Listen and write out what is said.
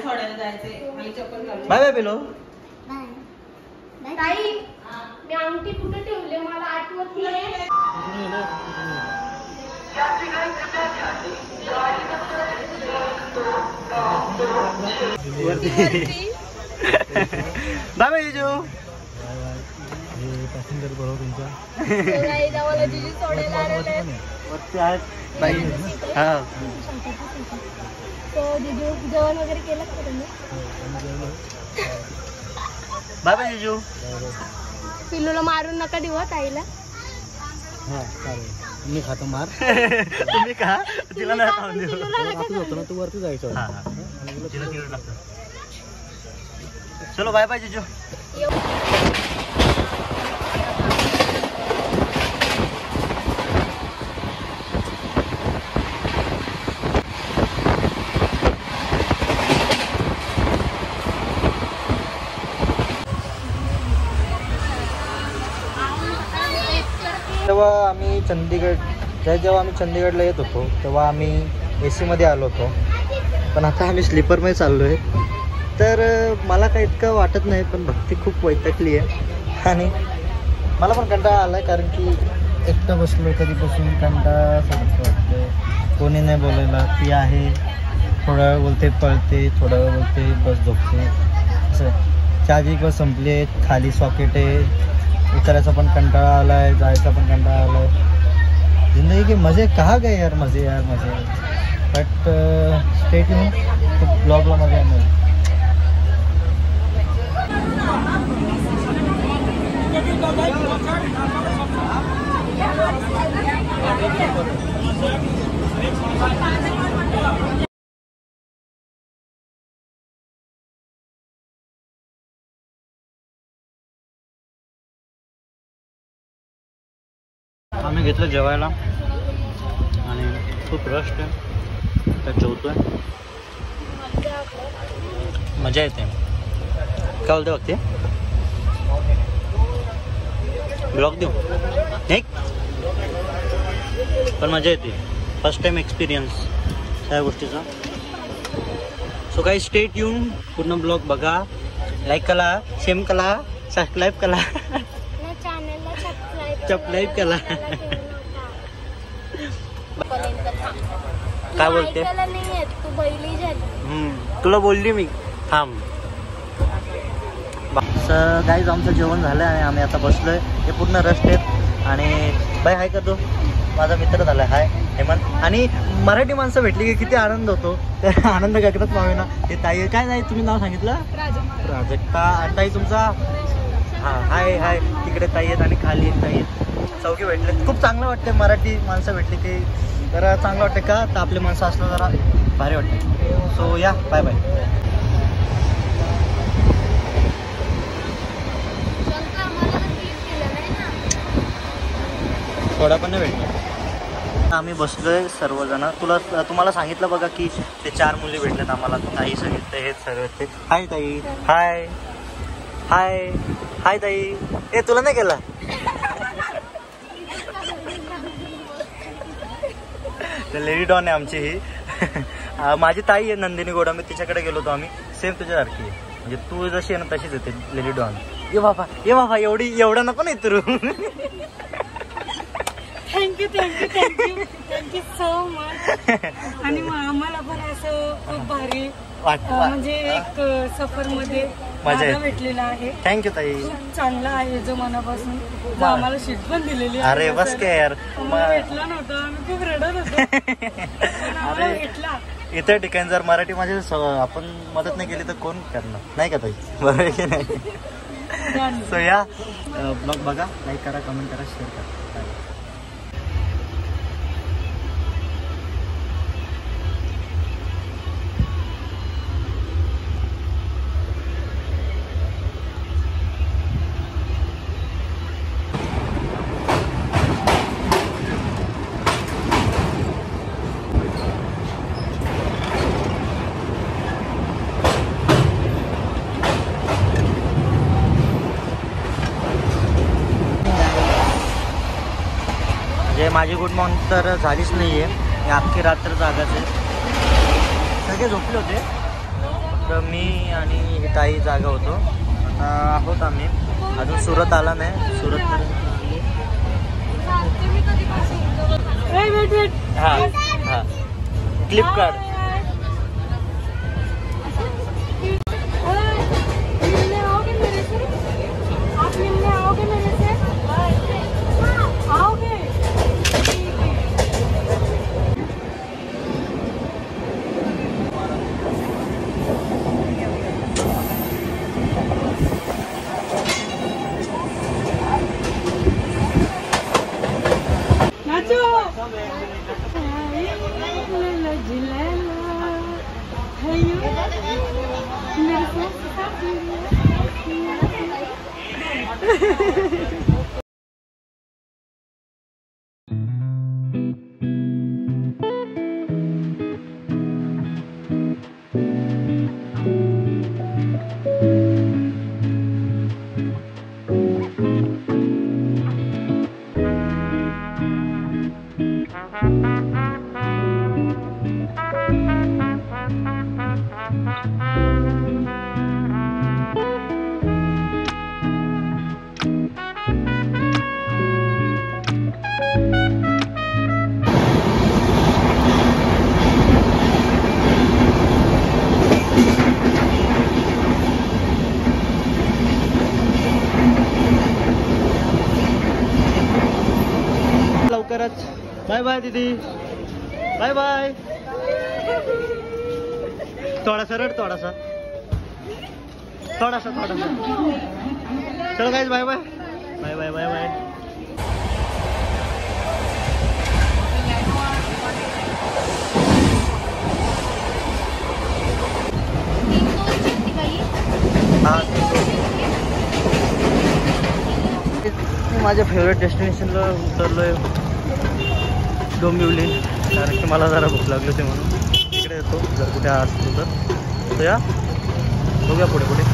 सोडायला जायचंय. मी चप्पल घालून. बाय बाय पिलो. ताई मी अंगठी कुठे ठेवले मला आठवत नाही. Bye bye जिजू. पॅसेंजर बरोबर तुमचा जिजू सोडायला आलेले वरती आहेत बाई. हा जिजू जेवण वगैरे केलं का तुम्ही? Bye bye जिजू. पिल्लूला मारून नका देऊ ताईला. हा चालेल मी खातो मार. तुम्ही का तिला नाही खाऊन देऊ. होतो ना तू वरती जायचं. चलो बाय बाय जिजू. जेव्हा आम्ही चंदीगडला येत होतो तेव्हा आम्ही AC मध्ये आलो होतो, पण आता आम्ही स्लीपरमध्ये चाललो आहे. तर मला काही इतकं वाटत नाही, पण भक्ती खूप वैतागली आहे आणि मला पण कंटाळा आला आहे, कारण की एकटा बसलो कधीपासून कंटाळा वाटतं. कोणी नाही बोलायला. ती आहे थोडा वेळ बोलते पळते, थोडा वेळ बोलते बस झोपते. असं चार्जिंग बस संपली आहे, खाली सॉकेट आहे. उतरायचा पण कंटाळा आला आहे, जायचा पण कंटाळा आला आहे. जिंदगी के मजे कहाँ गए यार, मजे बट स्टे ट्यून. खूप ब्लॉगला मजा येणार. आम्ही घेतलं जेवायला आणि खूप रश आहे, तर जेवतोय. मजा येते. काय बोलते बघते ब्लॉग देऊ नाही, पण मजा येते. फर्स्ट टाइम एक्सपिरियन्स त्या गोष्टीचा. सो काही स्टे ट्यून. पूर्ण ब्लॉग बघा, लाईक करा, शेअर करा, सबस्क्राईब करा, सबस्क्राईब करा. काय बोलते? तुला बोलली मी थांब. गाईज आमचं जेवण झालं आहे, आम्ही आता बसलोय. हे पूर्ण रस्ट आहेत आणि बाय हाय करतो. माझा मित्र झाला हाय हेमंत. आणि मराठी माणसं भेटली की किती आनंद होतो. तर आनंद गगनात मावेना. ते ताई काय नाही तुम्ही नाव सांगितलं? प्राजक्ता. ताई तुमचा? हां हाय हाय. तिकडे ताई आहेत आणि खाली ताई आहेत. चौघी भेटले. खूप चांगलं वाटतं मराठी माणसं भेटली की जरा चांगलं वाटतं का. तर आपले माणसं असलं जरा भारी वाटतं. सो या बाय बाय. थोडा पण नाही भेटला. आम्ही बसलोय सर्वजण. तुम्हाला सांगितलं बघा की ते 4 मुली भेटल्यात आम्हाला. ताई सांगितलं हे सर्व. ते हाय ताई. हाय हाय हाय ताई. ए तुला नाही केला? लेडी डॉन आहे आमची ही. माझी ताई आहे नंदिनी गोडामे. तिच्याकडे गेलो होतो आम्ही. सेम तुझ्यासारखी आहे, म्हणजे तू जशी आहे ना तशीच येते लेडी डॉन. ये बाबा एवढा नको नाही तुरू. Thank you so much. आणि आम्हाला पण असं खूप भारी म्हणजे एक सफर मध्ये मजा भेटलेला आहे. थँक्यू ताई. खूप चांगला आहे जो मनापासून. आम्हाला शीट पण दिलेली. अरे बस काय यार, भेटला नव्हता. आम्ही खूप रडत होतो. अरे भेटला. इतर ठिकाणी जर मराठी माझी आपण मदत नाही केली तर कोण करणार, नाही का ताई? बरोबर आहे की नाही? सो या ब्लॉग बघा, लाईक करा, कमेंट करा, शेअर करा. माझी गुड मॉर्निंग तर झालीच नाही आहे. अख्खी रात्र जागाच आहे. सगळे झोपले होते. तर मी आणि ही ताई जागा होतो. आता आहोत आम्ही, अजून सुरत आला नाही. सुरत हां हां क्लिप कार्ड. लवकरच. बाय बाय दीदी, बाय बाय. थोडासा रड, थोडासा थोडासा थोडासा. चलो guys, bye bye bye bye bye bye. माझ्या फेवरेट डेस्टिनेशनला उतरलोय, डोंबिवली. कारण की मला जरा भूक लागली होती म्हणून इकडे येतो. जर कुठे असतो तर या बघूया पुढे पुढे.